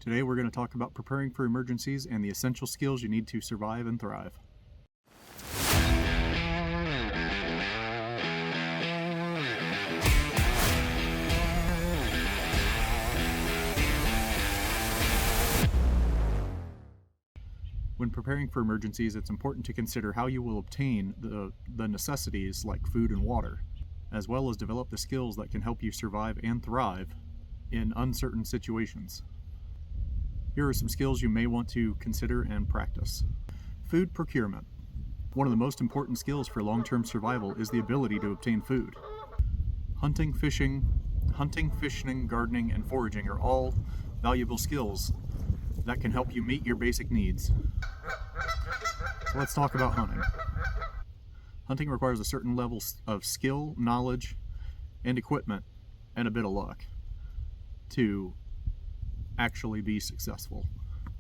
Today we're going to talk about preparing for emergencies and the essential skills you need to survive and thrive. When preparing for emergencies, it's important to consider how you will obtain the necessities like food and water, as well as develop the skills that can help you survive and thrive in uncertain situations. Here are some skills you may want to consider and practice. Food procurement. One of the most important skills for long-term survival is the ability to obtain food. Hunting, fishing, gardening, and foraging are all valuable skills that can help you meet your basic needs. So let's talk about hunting. Hunting requires a certain level of skill, knowledge, and equipment, and a bit of luck to actually be successful.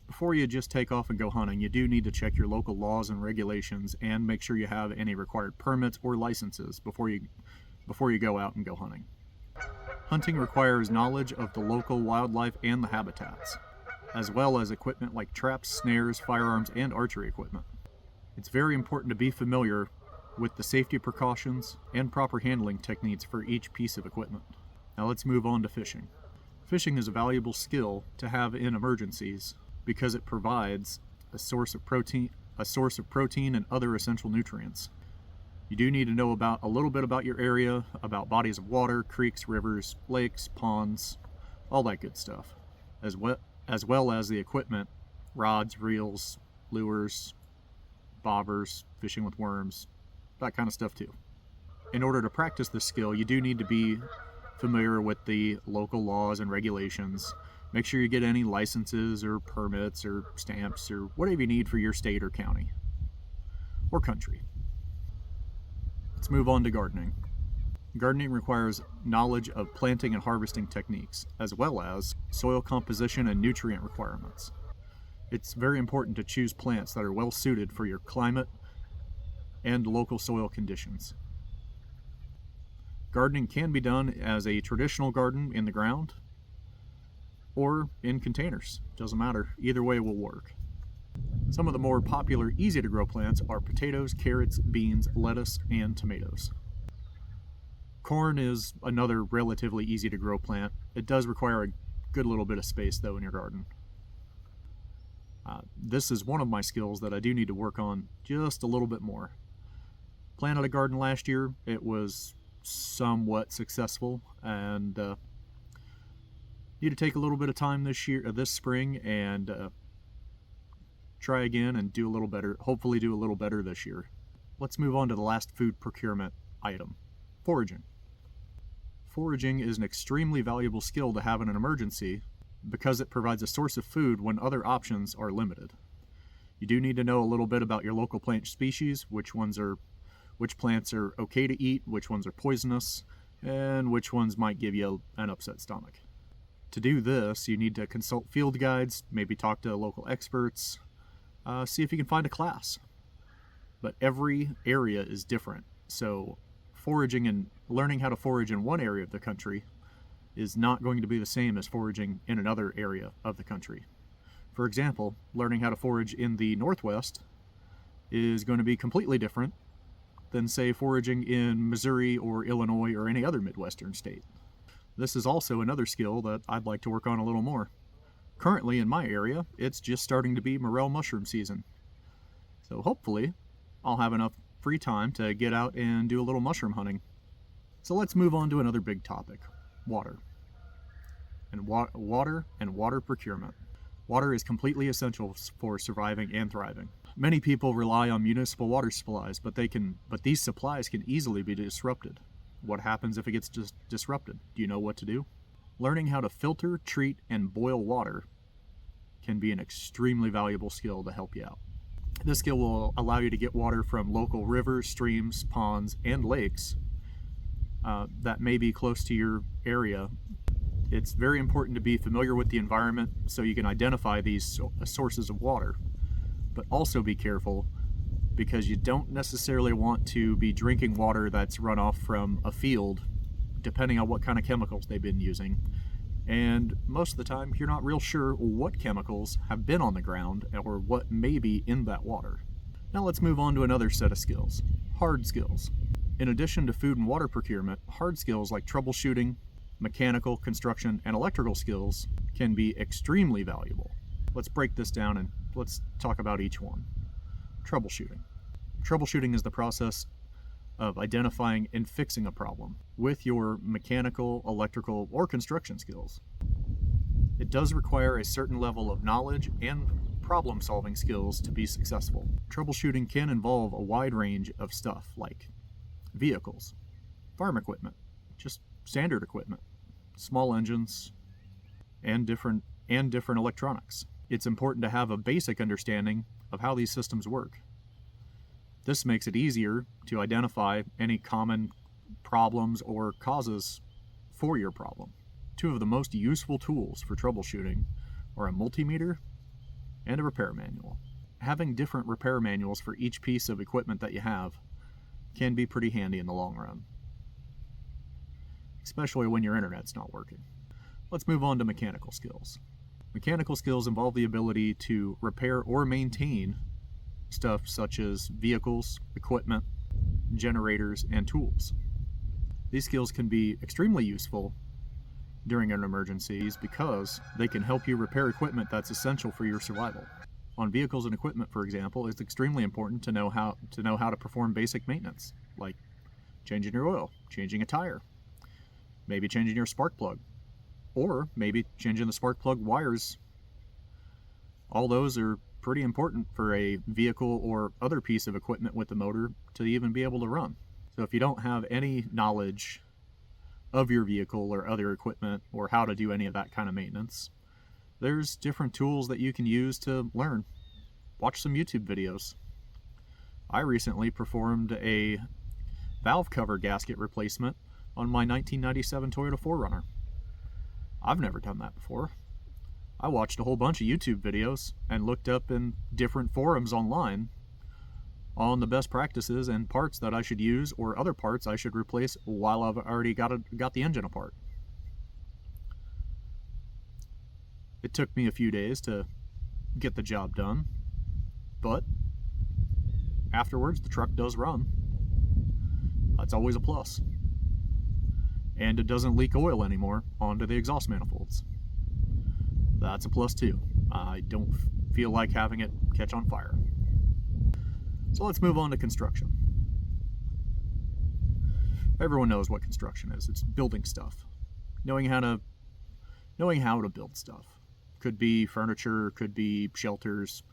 Before you just take off and go hunting, you do need to check your local laws and regulations and make sure you have any required permits or licenses before you go out and go hunting. Hunting requires knowledge of the local wildlife and the habitats, as well as equipment like traps, snares, firearms, and archery equipment. It's very important to be familiar with the safety precautions and proper handling techniques for each piece of equipment. Now let's move on to fishing. Fishing is a valuable skill to have in emergencies because it provides a source of protein and other essential nutrients. You do need to know a little bit about your area, about bodies of water, creeks, rivers, lakes, ponds, all that good stuff, as well as the equipment, rods, reels, lures, bobbers, fishing with worms, that kind of stuff too. In order to practice this skill, you do need to be familiar with the local laws and regulations. Make sure you get any licenses or permits or stamps or whatever you need for your state or county or country. Let's move on to gardening. Gardening requires knowledge of planting and harvesting techniques, as well as soil composition and nutrient requirements. It's very important to choose plants that are well suited for your climate and local soil conditions. Gardening can be done as a traditional garden in the ground or in containers. Doesn't matter, either way will work. Some of the more popular, easy to grow plants are potatoes, carrots, beans, lettuce, and tomatoes. Corn is another relatively easy to grow plant. It does require a good little bit of space though in your garden. This is one of my skills that I do need to work on just a little bit more. Planted a garden last year. It was somewhat successful, and need to take a little bit of time this spring and try again and do a little better, hopefully do a little better this year. Let's move on to the last food procurement item, foraging. Foraging is an extremely valuable skill to have in an emergency because it provides a source of food when other options are limited. You do need to know a little bit about your local plant species, which plants are okay to eat, which ones are poisonous, and which ones might give you an upset stomach. To do this, you need to consult field guides, maybe talk to local experts, see if you can find a class. But every area is different, so foraging and learning how to forage in one area of the country is not going to be the same as foraging in another area of the country. For example, learning how to forage in the Northwest is going to be completely different than, say, foraging in Missouri or Illinois or any other Midwestern state. This is also another skill that I'd like to work on a little more. Currently in my area, it's just starting to be morel mushroom season. So hopefully I'll have enough free time to get out and do a little mushroom hunting. So let's move on to another big topic, water. Water and water procurement. Water is completely essential for surviving and thriving. Many people rely on municipal water supplies, but these supplies can easily be disrupted. What happens if it gets disrupted? Do you know what to do? Learning how to filter, treat, and boil water can be an extremely valuable skill to help you out. This skill will allow you to get water from local rivers, streams, ponds, and lakes that may be close to your area. It's very important to be familiar with the environment so you can identify these sources of water, but also be careful because you don't necessarily want to be drinking water that's run off from a field, depending on what kind of chemicals they've been using. And most of the time, you're not real sure what chemicals have been on the ground or what may be in that water. Now let's move on to another set of skills, hard skills. In addition to food and water procurement, hard skills like troubleshooting, mechanical, construction, and electrical skills can be extremely valuable. Let's break this down and let's talk about each one. Troubleshooting. Troubleshooting is the process of identifying and fixing a problem with your mechanical, electrical, or construction skills. It does require a certain level of knowledge and problem-solving skills to be successful. Troubleshooting can involve a wide range of stuff like vehicles, farm equipment, just standard equipment, small engines, and different electronics. It's important to have a basic understanding of how these systems work. This makes it easier to identify any common problems or causes for your problem. Two of the most useful tools for troubleshooting are a multimeter and a repair manual. Having different repair manuals for each piece of equipment that you have can be pretty handy in the long run, especially when your internet's not working. Let's move on to mechanical skills. Mechanical skills involve the ability to repair or maintain stuff such as vehicles, equipment, generators, and tools. These skills can be extremely useful during an emergency because they can help you repair equipment that's essential for your survival. On vehicles and equipment, for example, it's extremely important to know how to perform basic maintenance, like changing your oil, changing a tire, maybe changing your spark plug, or maybe changing the spark plug wires. All those are pretty important for a vehicle or other piece of equipment with the motor to even be able to run. So if you don't have any knowledge of your vehicle or other equipment or how to do any of that kind of maintenance, there's different tools that you can use to learn. Watch some YouTube videos. I recently performed a valve cover gasket replacement on my 1997 Toyota 4Runner. I've never done that before. I watched a whole bunch of YouTube videos and looked up in different forums online on the best practices and parts that I should use or other parts I should replace while I've already got the engine apart. It took me a few days to get the job done, but afterwards the truck does run. That's always a plus. And it doesn't leak oil anymore onto the exhaust manifolds. That's a plus too. I don't feel like having it catch on fire. So let's move on to construction. Everyone knows what construction is. It's building stuff. Knowing how to build stuff. Could be furniture, could be shelters,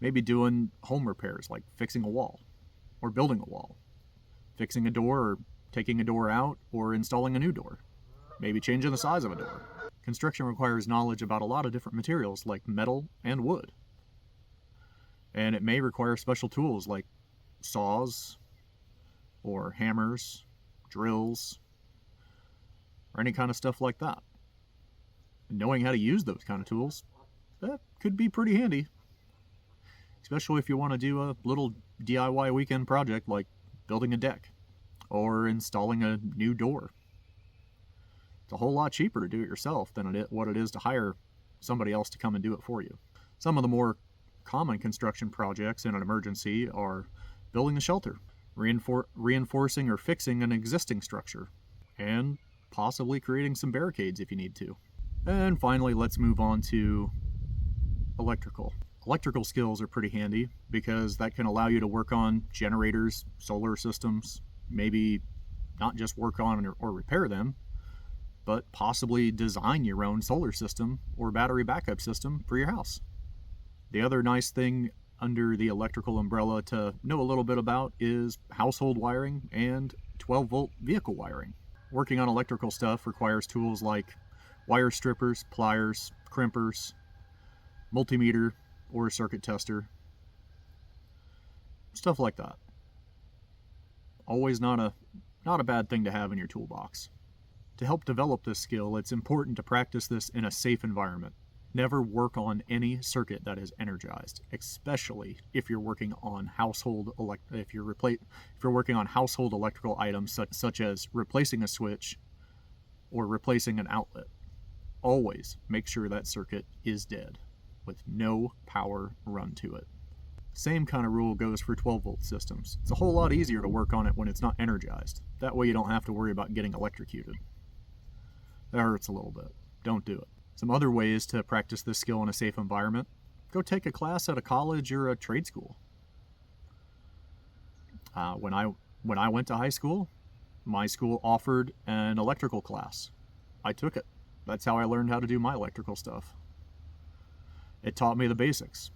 maybe doing home repairs like fixing a wall or building a wall, fixing a door or taking a door out or installing a new door, maybe changing the size of a door. Construction requires knowledge about a lot of different materials like metal and wood. And it may require special tools like saws or hammers, drills, or any kind of stuff like that. And knowing how to use those kind of tools, that could be pretty handy. Especially if you want to do a little DIY weekend project like building a deck or installing a new door. It's a whole lot cheaper to do it yourself than what it is to hire somebody else to come and do it for you. Some of the more common construction projects in an emergency are building a shelter, reinforcing or fixing an existing structure, and possibly creating some barricades if you need to. And finally, let's move on to electrical. Electrical skills are pretty handy because that can allow you to work on generators, solar systems, maybe not just work on or repair them, but possibly design your own solar system or battery backup system for your house. The other nice thing under the electrical umbrella to know a little bit about is household wiring and 12-volt vehicle wiring. Working on electrical stuff requires tools like wire strippers, pliers, crimpers, multimeter, or a circuit tester. Stuff like that. Always not a bad thing to have in your toolbox. To help develop this skill, it's important to practice this in a safe environment. Never work on any circuit that is energized, especially if you're working on household electrical items such as replacing a switch or replacing an outlet. always make sure that circuit is dead, with no power run to it. Same kind of rule goes for 12-volt systems. It's a whole lot easier to work on it when it's not energized. That way you don't have to worry about getting electrocuted. That hurts a little bit. Don't do it. Some other ways to practice this skill in a safe environment: go take a class at a college or a trade school. When I went to high school, my school offered an electrical class. I took it. That's how I learned how to do my electrical stuff. It taught me the basics.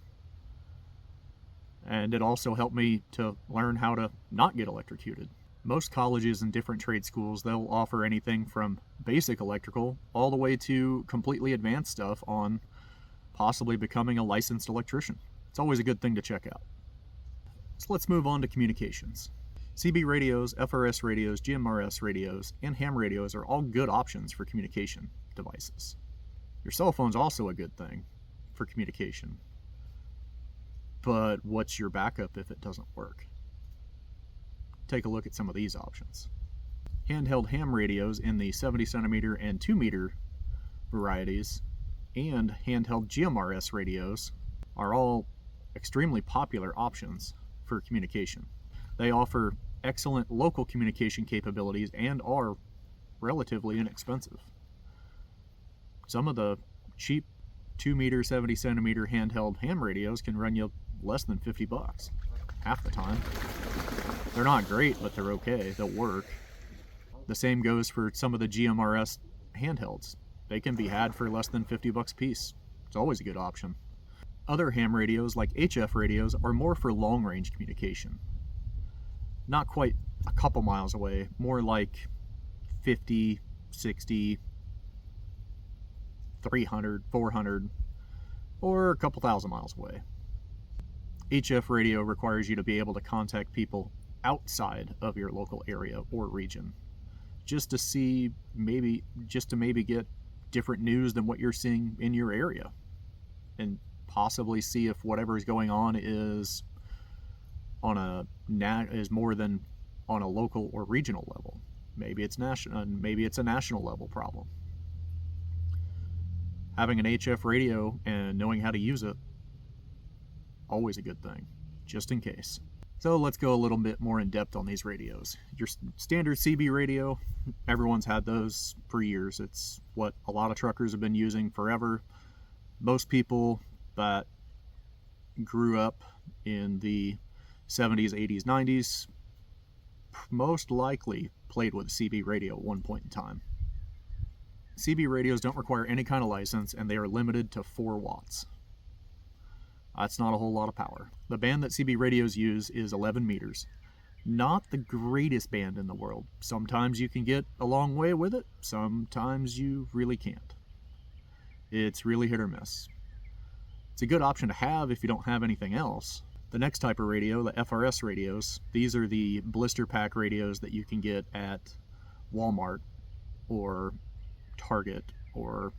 And it also helped me to learn how to not get electrocuted. Most colleges and different trade schools, they'll offer anything from basic electrical all the way to completely advanced stuff on possibly becoming a licensed electrician. It's always a good thing to check out. So let's move on to communications. CB radios, FRS radios, GMRS radios, and ham radios are all good options for communication devices. Your cell phone's also a good thing for communication. But what's your backup if it doesn't work? Take a look at some of these options. Handheld ham radios in the 70 centimeter and 2 meter varieties and handheld GMRS radios are all extremely popular options for communication. They offer excellent local communication capabilities and are relatively inexpensive. Some of the cheap 2 meter, 70 centimeter handheld ham radios can run you less than $50 half the time. They're not great, but they're okay. They'll work. The same goes for some of the GMRS handhelds. They can be had for less than $50 a piece. It's always a good option. Other ham radios, like HF radios, are more for long-range communication. Not quite a couple miles away, more like 50, 60, 300, 400, or a couple thousand miles away. HF radio requires you to be able to contact people outside of your local area or region, just to maybe get different news than what you're seeing in your area, and possibly see if whatever is going on is more than on a local or regional level. Maybe it's national, maybe it's a national level problem. Having an HF radio and knowing how to use it, always a good thing, just in case. So let's go a little bit more in depth on these radios. Your standard CB radio, everyone's had those for years. It's what a lot of truckers have been using forever. Most people that grew up in the 70s, 80s, 90s most likely played with a CB radio at one point in time. CB radios don't require any kind of license, and they are limited to 4 watts. That's not a whole lot of power. The band that CB radios use is 11 meters. Not the greatest band in the world. Sometimes you can get a long way with it, sometimes you really can't. It's really hit or miss. It's a good option to have if you don't have anything else. The next type of radio, the FRS radios, these are the blister pack radios that you can get at Walmart or Target or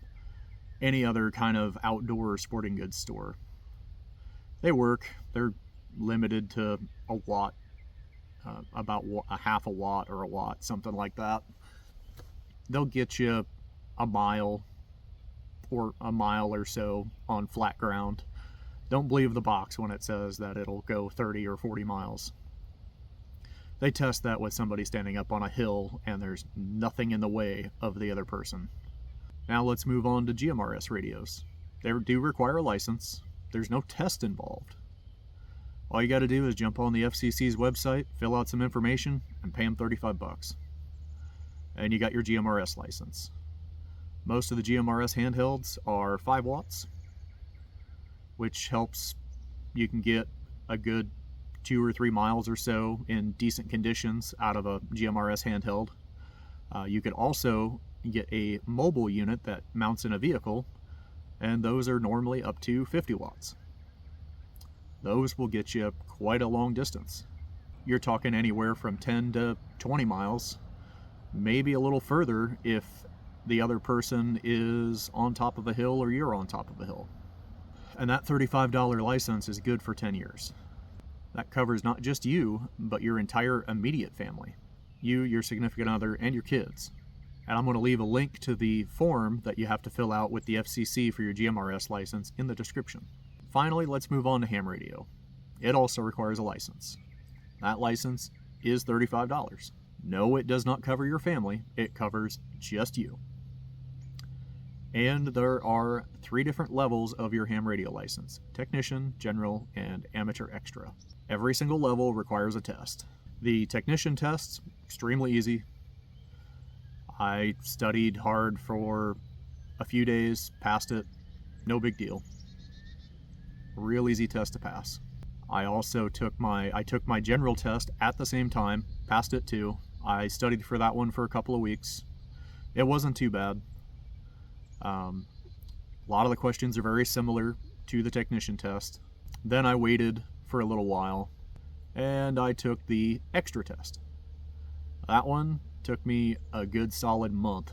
any other kind of outdoor sporting goods store. They work. They're limited to a watt, about a half a watt or a watt, something like that. They'll get you a mile or so on flat ground. Don't believe the box when it says that it'll go 30 or 40 miles. They test that with somebody standing up on a hill and there's nothing in the way of the other person. Now let's move on to GMRS radios. They do require a license. There's no test involved. All you got to do is jump on the FCC's website, fill out some information, and pay them $35. And you got your GMRS license. Most of the GMRS handhelds are 5 watts, which helps you can get a good 2 or 3 miles or so in decent conditions out of a GMRS handheld. You could also get a mobile unit that mounts in a vehicle, and those are normally up to 50 watts. Those will get you quite a long distance. You're talking anywhere from 10 to 20 miles, maybe a little further if the other person is on top of a hill or you're on top of a hill. And that $35 license is good for 10 years. That covers not just you, but your entire immediate family. You, your significant other, and your kids. And I'm going to leave a link to the form that you have to fill out with the FCC for your GMRS license in the description. Finally, let's move on to ham radio. It also requires a license. That license is $35. No, it does not cover your family. It covers just you. And there are 3 different levels of your ham radio license: technician, general, and amateur extra. Every single level requires a test. The technician test's extremely easy. I studied hard for a few days, passed it, no big deal. Real easy test to pass. I also took my general test at the same time, passed it too. I studied for that one for a couple of weeks. It wasn't too bad. A lot of the questions are very similar to the technician test. Then I waited for a little while, and I took the extra test. That one took me a good solid month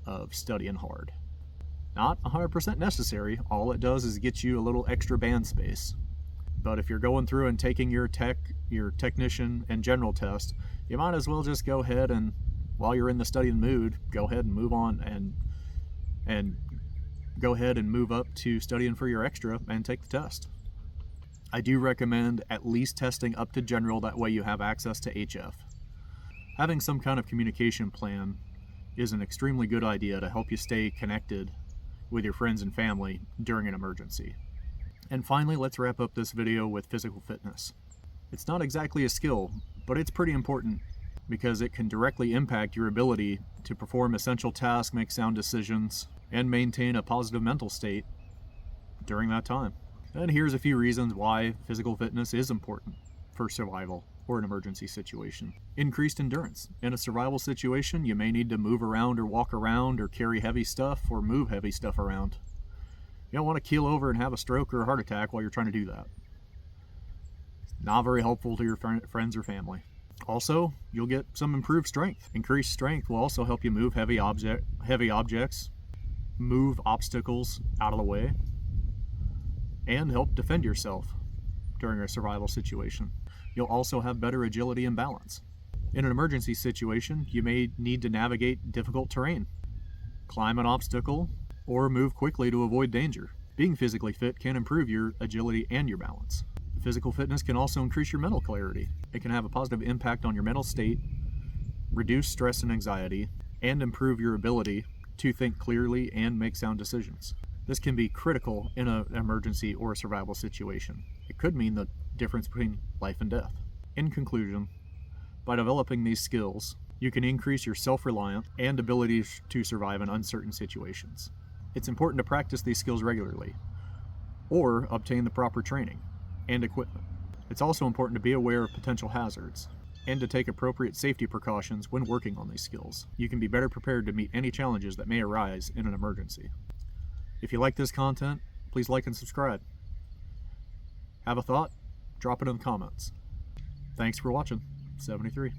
of studying hard. Not 100% necessary. All it does is get you a little extra band space. But if you're going through and taking your technician and general test, you might as well just go ahead and, while you're in the studying mood, go ahead and move on and go ahead and move up to studying for your extra and take the test. I do recommend at least testing up to general, that way you have access to HF. Having some kind of communication plan is an extremely good idea to help you stay connected with your friends and family during an emergency. And finally, let's wrap up this video with physical fitness. It's not exactly a skill, but it's pretty important because it can directly impact your ability to perform essential tasks, make sound decisions, and maintain a positive mental state during that time. And here's a few reasons why physical fitness is important for survival or an emergency situation. Increased endurance. In a survival situation, you may need to move around or walk around or carry heavy stuff or move heavy stuff around. You don't want to keel over and have a stroke or a heart attack while you're trying to do that. Not very helpful to your friends or family. Also, you'll get some improved strength. Increased strength will also help you move heavy objects, move obstacles out of the way, and help defend yourself during a survival situation. You'll also have better agility and balance. In an emergency situation, you may need to navigate difficult terrain, climb an obstacle, or move quickly to avoid danger. Being physically fit can improve your agility and your balance. Physical fitness can also increase your mental clarity. It can have a positive impact on your mental state, reduce stress and anxiety, and improve your ability to think clearly and make sound decisions. This can be critical in an emergency or a survival situation. It could mean the difference between life and death. In conclusion, by developing these skills, you can increase your self-reliance and ability to survive in uncertain situations. It's important to practice these skills regularly, or obtain the proper training and equipment. It's also important to be aware of potential hazards and to take appropriate safety precautions when working on these skills. You can be better prepared to meet any challenges that may arise in an emergency. If you like this content, please like and subscribe. Have a thought? Drop it in the comments. Thanks for watching. 73.